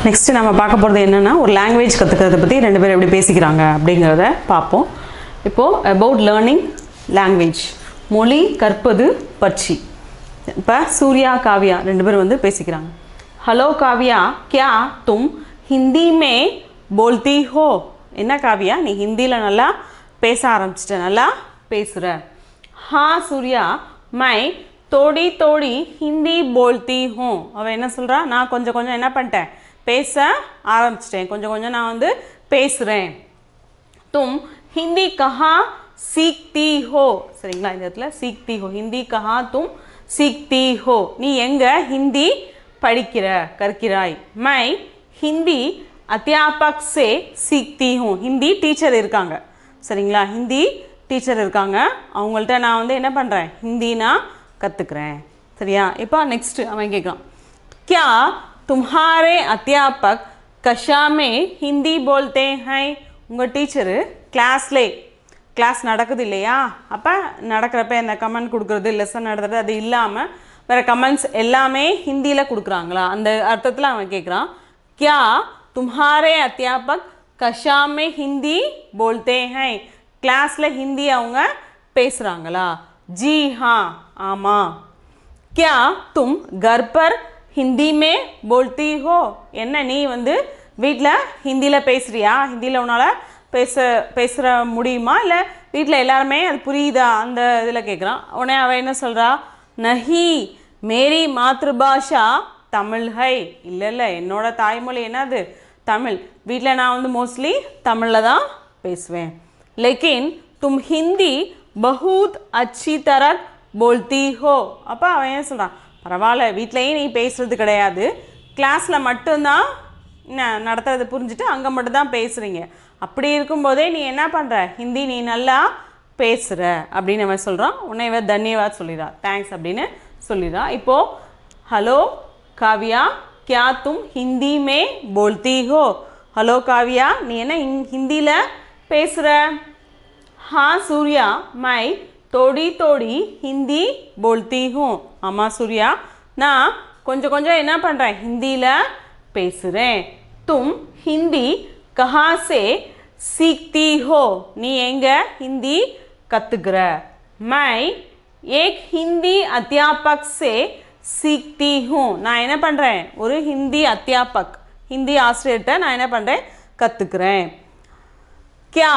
Next நம்ம பார்க்க போகிறது என்னென்னா ஒரு லாங்குவேஜ் கற்றுக்கிறத பற்றி ரெண்டு பேரும் எப்படி பேசிக்கிறாங்க அப்படிங்கிறத பார்ப்போம். இப்போது அபவுட் லேர்னிங் லாங்குவேஜ், மொழி கற்பது பற்றி. இப்போ சூர்யா காவ்யா ரெண்டு பேரும் வந்து பேசிக்கிறாங்க. ஹலோ காவ்யா, கியா தும் ஹிந்தி மே போல்தி ஹோ? என்ன காவ்யா, நீ ஹிந்தியில் நல்லா பேச ஆரம்பிச்சிட்ட, நல்லா பேசுகிற. ஹா சூர்யா, மை தோடி தோடி ஹிந்தி போல்தி ஹூ. அவள் என்ன சொல்கிறா, நான் கொஞ்சம் கொஞ்சம் என்ன பண்ணிட்டேன், பேச ஆரம்பிச்சிட்டேன், கொஞ்சம் கொஞ்சம் நான் வந்து பேசுகிறேன். தும் ஹிந்தி கஹா சீக்தி ஹோ? சரிங்களா, இந்த இடத்துல சீக்தி ஹோ, ஹிந்தி கஹா தும் சீக்தி ஹோ, நீ எங்கே ஹிந்தி படிக்கிற கற்கிறாய். மை ஹிந்தி அத்தியாபக் சே சீக்தி ஹூ. ஹிந்தி டீச்சர் இருக்காங்க, சரிங்களா, ஹிந்தி டீச்சர் இருக்காங்க, அவங்கள்ட்ட நான் வந்து என்ன பண்ணுறேன், ஹிந்தி நான் கற்றுக்குறேன். சரியா. இப்போ நெக்ஸ்ட்டு அவன் கேட்குறான், क्या तुम्हारे अध्यापक कक्षा में हिंदी बोलते हैं? உங்கள் டீச்சரு கிளாஸ் நடக்குது இல்லையா, அப்போ நடக்கிறப்ப இந்த கமெண்ட் கொடுக்குறது, லெசன் நடத்துறது, அது இல்லாமல் வேறு கமெண்ட்ஸ் எல்லாமே ஹிந்தியில் கொடுக்குறாங்களா, அந்த அர்த்தத்தில் அவன் கேட்குறான். क्या तुम्हारे अध्यापक कक्षा में हिंदी बोलते हैं? கிளாஸில் ஹிந்தி அவங்க பேசுகிறாங்களா? जी हाँ, ஆமாம். क्या तुम घर पर ஹிந்தி மே போல்தி ஹோ? என்ன நீ வந்து வீட்டில் ஹிந்தியில் பேசுகிறியா, ஹிந்தியில் உன்னால் பேசுகிற முடியுமா, இல்லை வீட்டில் எல்லாருமே அது புரியுதா, அந்த இதில் கேட்குறான். உடனே அவள் என்ன சொல்கிறா, நஹி மேரி மாத்ருபாஷா தமிழ் ஹை. இல்லை இல்லை, என்னோட தாய்மொழி என்னது, தமிழ். வீட்டில் நான் வந்து மோஸ்ட்லி தமிழில் தான் பேசுவேன். லேக்கின் தும் ஹிந்தி பஹூத் அச்சி தரக் போல்தி ஹோ. அப்போ அவன் என்ன சொல்கிறான், பரவாயில்ல, வீட்லேயும் நீ பேசுகிறது கிடையாது, கிளாஸில் மட்டும்தான் நடத்துறது புரிஞ்சுட்டு அங்கே மட்டும்தான் பேசுகிறீங்க, அப்படி இருக்கும்போதே நீ என்ன பண்ணுற, ஹிந்தி நீ நல்லா பேசுகிற அப்படின்னு அவன் சொல்கிறான். உன்னை இவ தன்யவாத் சொல்லிடுறா, தேங்க்ஸ் அப்படின்னு சொல்லிடுறா. இப்போது ஹலோ காவ்யா, கியா தும் ஹிந்தி மே போல்தி ஹோ? ஹலோ காவ்யா, நீ என்ன ஹிந்தியில் பேசுகிற? ஹா சூர்யா, மை தோடி தோடி ஹிந்தி போல்தி ஹூ. ஆமாம் சூர்யா, நான் கொஞ்சம் கொஞ்சம் என்ன பண்ணுறேன், ஹிந்தியில் பேசுகிறேன். தும் ஹிந்தி கஹா சே சீக்தி ஹோ? நீ எங்கே ஹிந்தி கற்றுக்கிற? மை ஏக் ஹிந்தி அத்தியாபக் சே சீக்தி ஹூ. நான் என்ன பண்ணுறேன், ஒரு ஹிந்தி அத்தியாபக், ஹிந்தி ஆசிரியர்கிட்ட நான் என்ன பண்ணுறேன், கற்றுக்கிறேன். क्या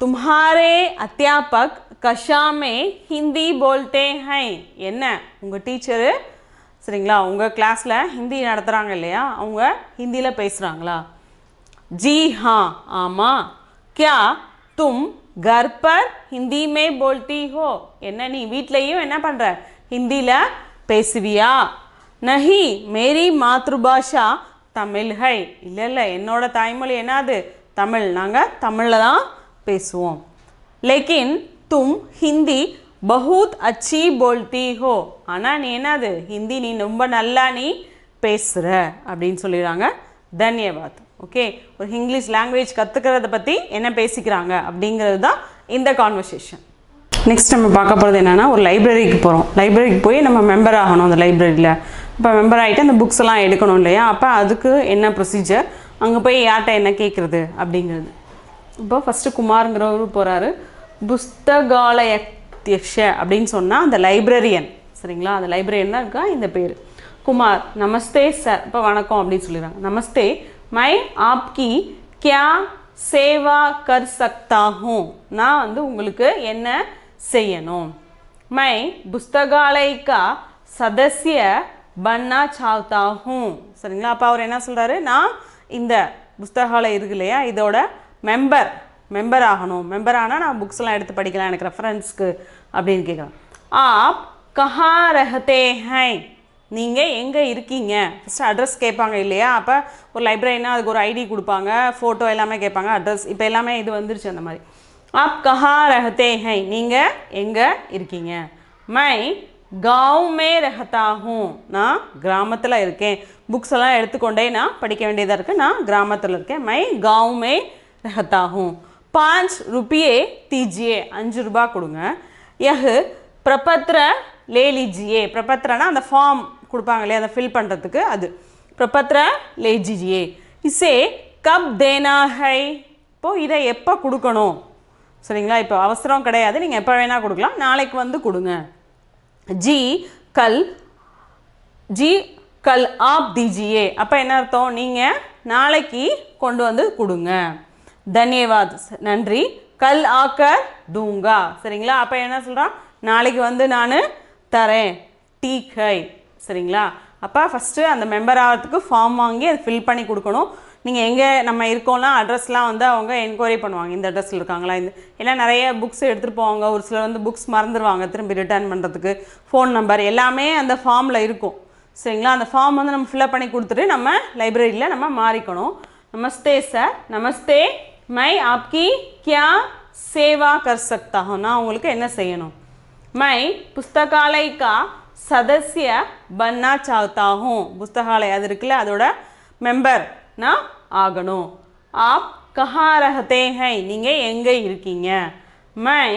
तुम्हारे अध्यापक कक्षा में हिंदी बोलते हैं? என்ன உங்கள் டீச்சரு, சரிங்களா, உங்கள் கிளாஸில் ஹிந்தி நடத்துகிறாங்க இல்லையா, அவங்க ஹிந்தியில் பேசுகிறாங்களா? जी हाँ, ஆமாம். क्या तुम घर पर हिंदी में बोलती हो? என்ன நீ வீட்லேயும் என்ன பண்ணுற, ஹிந்தியில் பேசுவியா? नहीं मेरी मातृभाषा தமிழ் है. இல்லை இல்லை, என்னோட தாய்மொழி என்னது, தமிழ், நாங்கள் தமிழில் தான் பேசுவோம். லேக்கின் தும் ஹிந்தி பஹூத் அச்சி போல்தி ஹோ? ஆனால் நீ என்னது, ஹிந்தி நீ ரொம்ப நல்லா நீ பேசுகிற அப்படின்னு சொல்லிடுறாங்க. தன்யவாத். ஓகே, ஒரு இங்கிலீஷ் லாங்குவேஜ் கற்றுக்கிறத பற்றி என்ன பேசிக்கிறாங்க அப்படிங்கிறது தான் இந்த கான்வர்சேஷன். நெக்ஸ்ட் நம்ம பார்க்க போகிறது என்னென்னா, ஒரு லைப்ரரிக்கு போகிறோம். லைப்ரரிக்கு போய் நம்ம மெம்பர் ஆகணும் அந்த லைப்ரரியில். இப்போ மெம்பர் ஆகிட்டு அந்த புக்ஸ் எல்லாம் எடுக்கணும் இல்லையா, அப்போ அதுக்கு என்ன ப்ரொசீஜர், அங்கே போய் யார்கிட்ட என்ன கேட்குறது அப்படிங்கிறது. இப்போ ஃபஸ்ட்டு குமாருங்கிறவரு போகிறாரு. புஸ்தகாலயத்யக்ஷ அப்படின்னு சொன்னால் அந்த லைப்ரரியன், சரிங்களா, அந்த லைப்ரரியன் தான் இருக்கா இந்த பேர். குமார், நமஸ்தே சார், இப்போ வணக்கம் அப்படின்னு சொல்லிடுறாங்க. நமஸ்தே, மை ஆப்கி கியா சேவா கர் சக்தா ஹூ? நான் வந்து உங்களுக்கு என்ன செய்யணும்? மை புஸ்தகாலயக்கா சதஸ்ய பன்னா சாவ்தா ஹூ. சரிங்களா, அப்போ அவர் என்ன சொல்கிறாரு, நான் இந்த புஸ்தகாலயம் இருக்கு இல்லையா, இதோட மெம்பர் ஆகணும், மெம்பர் ஆனால் நான் புக்ஸ்லாம் எடுத்து படிக்கலாம் எனக்கு ரெஃபரன்ஸ்க்கு அப்படின்னு கேட்குறேன். ஆப் கஹா ரஹதே ஹை? நீங்கள் எங்கே இருக்கீங்க? ஃபஸ்ட்டு அட்ரஸ் கேட்பாங்க இல்லையா, அப்போ ஒரு லைப்ரரினா அதுக்கு ஒரு ஐடி கொடுப்பாங்க, ஃபோட்டோ எல்லாமே கேட்பாங்க, அட்ரஸ் இப்போ எல்லாமே இது வந்துருச்சு அந்த மாதிரி. ஆப் கஹா ரஹதே ஹை? நீங்கள் எங்கே இருக்கீங்க? மை गाँव में रहता हूँ, நான் கிராமத்தில் இருக்கேன், புக்ஸ் எல்லாம் எடுத்துக்கொண்டே நான் படிக்க வேண்டியதாக இருக்குது, நான் கிராமத்தில் இருக்கேன். மை गाँव में रहता हूँ. 5 रुपये दीजिए, 5 ரூபா கொடுங்க. यह प्रपत्र ले लीजिए. प्रपत्रனா அந்த ஃபார்ம் கொடுப்பாங்க இல்லையா, அதை ஃபில் பண்ணுறதுக்கு, அது प्रपत्र ले लीजिए. इसे कब देना है இப்போ இதை எப்போ கொடுக்கணும் சரிங்களா இப்போ அவசரம் கிடையாது நீங்கள் எப்போ வேணால் கொடுக்கலாம் நாளைக்கு வந்து கொடுங்க जी कल आप दीजिए அப்போ என்ன அர்த்தம் நீங்கள் நாளைக்கு கொண்டு வந்து கொடுங்க धन्यवाद நன்றி கல் ஆக்கர் दूंगा சரிங்களா அப்போ என்ன சொல்கிறான் நாளைக்கு வந்து நான் தரேன் ठीक है சரிங்களா அப்போ ஃபஸ்ட்டு அந்த மெம்பர் ஆகிறதுக்கு ஃபார்ம் வாங்கி அதை ஃபில் பண்ணி கொடுக்கணும் நீங்கள் எங்கே நம்ம இருக்கோம்னா அட்ரஸ்லாம் வந்து அவங்க என்கொயரி பண்ணுவாங்க இந்த அட்ரஸில் இருக்காங்களா இந்த எல்லாம் நிறைய புக்ஸ் எடுத்துகிட்டு போவாங்க ஒரு சிலர் வந்து புக்ஸ் மறந்துடுவாங்க திரும்பி ரிட்டர்ன் பண்ணுறதுக்கு ஃபோன் நம்பர் எல்லாமே அந்த ஃபார்மில் இருக்கும் சரிங்களா அந்த ஃபார்ம் வந்து நம்ம ஃபில்அப் பண்ணி கொடுத்துட்டு நம்ம லைப்ரரியில் நம்ம மாறிக்கணும் நமस्ते சார் நமस्ते मैं आपकी क्या सेवा कर सकता हूँ நான் உங்களுக்கு என்ன செய்யணும் मैं पुस्तकालय का सदस्य बनना चाहता हूँ पुस्तकालय அது இருக்குல்ல அதோட மெம்பர் நான் ஆகணும் आप कहाँ रहते हैं நீங்கள் எங்கே இருக்கீங்க मैं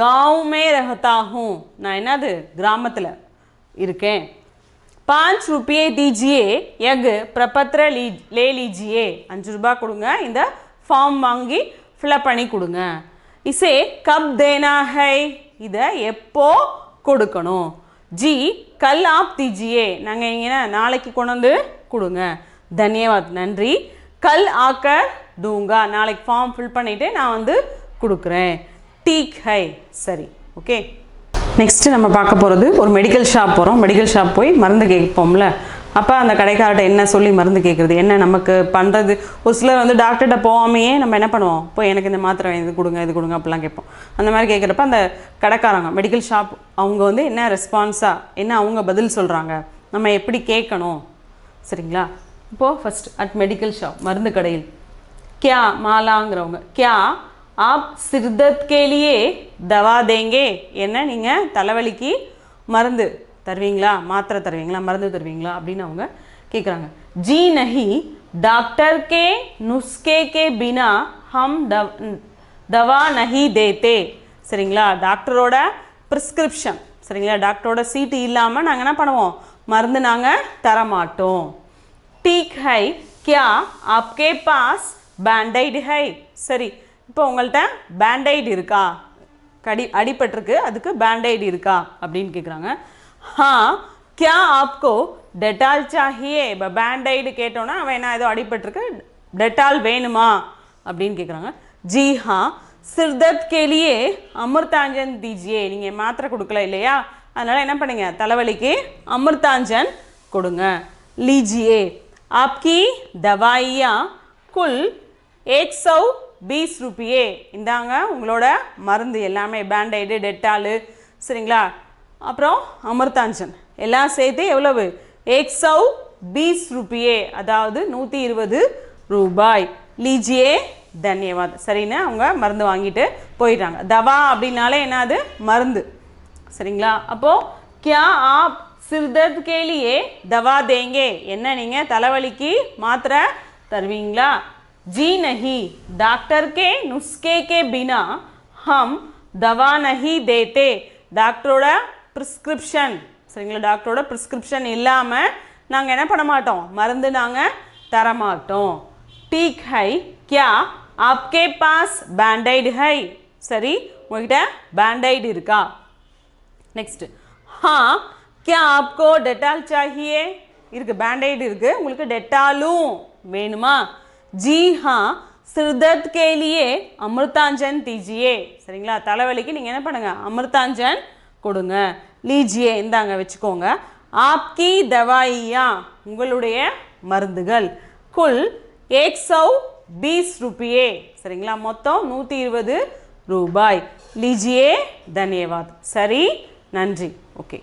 गांव में रहता हूँ நான் என்னது கிராமத்தில் இருக்கேன் 5 रुपये दीजिए एक प्रपत्र ले लीजिए 5 ரூபாய் கொடுங்க இந்த ஃபார்ம் வாங்கி ஃபில்அப் பண்ணி கொடுங்க इसे कब देना है இதை எப்போ கொடுக்கணும் जी कल आप दीजिए நாங்கள் இங்கே நாளைக்கு கொண்டு வந்து கொடுங்க धन्यवाद நன்றி कल आकर दूंगा நாளைக்கு ஃபார்ம் ஃபில் பண்ணிவிட்டு நான் வந்து கொடுக்குறேன் ठीक है சரி ஓகே நெக்ஸ்ட்டு நம்ம பார்க்க போகிறது ஒரு மெடிக்கல் ஷாப் போகிறோம் மெடிக்கல் ஷாப் போய் மருந்து கேட்போம்ல அப்போ அந்த கடைக்கார்ட்ட என்ன சொல்லி மருந்து கேட்குறது என்ன நமக்கு பண்ணுறது ஒரு சிலர் வந்து டாக்டர்கிட்ட போகாமையே நம்ம என்ன பண்ணுவோம் போய் எனக்கு இந்த மாத்திரை இது கொடுங்க அப்படிலாம் கேட்போம் அந்த மாதிரி கேட்குறப்ப அந்த கடைக்காரங்க மெடிக்கல் ஷாப் அவங்க வந்து என்ன ரெஸ்பான்ஸாக என்ன அவங்க பதில் சொல்கிறாங்க நம்ம எப்படி கேட்கணும் சரிங்களா இப்போது ஃபஸ்ட் அட் மெடிக்கல் ஷாப் மருந்து கடையில் क्या மாலாங்கிறவங்க क्या आप सिर दर्द के लिए दवा देंगे என்ன நீங்கள் தலைவலிக்கு மருந்து தருவீங்களா மாத்திரை தருவீங்களா மருந்து தருவீங்களா அப்படின்னு அவங்க கேட்குறாங்க जी नहीं डॉक्टर के नुस्खे के बिना हम दवा नहीं देते சரிங்களா டாக்டரோட ப்ரிஸ்கிரிப்ஷன் சரிங்களா டாக்டரோட சீட்டு இல்லாமல் நாங்கள் என்ன பண்ணுவோம் மருந்து நாங்கள் தரமாட்டோம் ठीक है क्या आपके पास बैंडेड है சரி இப்போ உங்கள்கிட்ட பேண்டைடு இருக்கா அடிபட்டிருக்கு அதுக்கு பேண்டைடு இருக்கா அப்படின்னு கேட்குறாங்க हाँ क्या आपको डेटॉल चाहिए இப்போ பேண்டைடு கேட்டோன்னா அவன் என்ன ஏதோ அடிபட்டிருக்கு डेटॉल வேணுமா அப்படின்னு கேட்குறாங்க जी हाँ सिर दर्द के लिए अमृतांजन दीजिए நீங்கள் மாத்திரை கொடுக்கல இல்லையா அதனால் என்ன பண்ணுங்க தலைவலிக்கு अमृतांजन கொடுங்க लीजिए आपकी दवाइयाँ कुल 120 रुपये இந்தாங்க உங்களோட மருந்து எல்லாமே பேண்டைடு டெட்டாலு சரிங்களா அப்புறம் அமிர்தாஞ்சன் எல்லாம் சேர்த்து எவ்வளவு 120 रुपये அதாவது 120 ரூபாய் लीजिए धन्यवाद சரின்னு அவங்க மருந்து வாங்கிட்டு போயிட்டாங்க தவா அப்படின்னாலே என்னது மருந்து சரிங்களா அப்போது क्या आप सिर दर्द के लिए दवा देंगे என்ன நீங்கள் தலைவலிக்கு மாத்திரை தருவீங்களா जी नहीं डॉक्टर के नुस्खे के बिना हम दवा नहीं देते டாக்டரோட ப்ரிஸ்கிரிப்ஷன் சரிங்களா டாக்டரோட ப்ரிஸ்கிரிப்ஷன் இல்லாமல் நாங்கள் என்ன பண்ண மாட்டோம் மருந்து நாங்கள் தரமாட்டோம் ठीक है क्या आपके पास बैंडेड है சரி உங்ககிட்ட பேண்டைடு இருக்கா நெக்ஸ்ட் हाँ क्या आपको डेटॉल चाहिए இருக்கு பேண்டைடு இருக்குது உங்களுக்கு டெட்டாலும் வேணுமா जी हाँ सिर दर्द के लिए अमृतांजन दीजिए சரிங்களா தலைவலிக்கு நீங்கள் என்ன பண்ணுங்க अमृतांजन கொடுங்க लीजिए இந்தாங்க வச்சுக்கோங்க आपकी दवाइयाँ உங்களுடைய மருந்துகள் कुल 120 रुपये சரிங்களா மொத்தம் 120 ரூபாய் लीजिए धन्यवाद சரி நன்றி ஓகே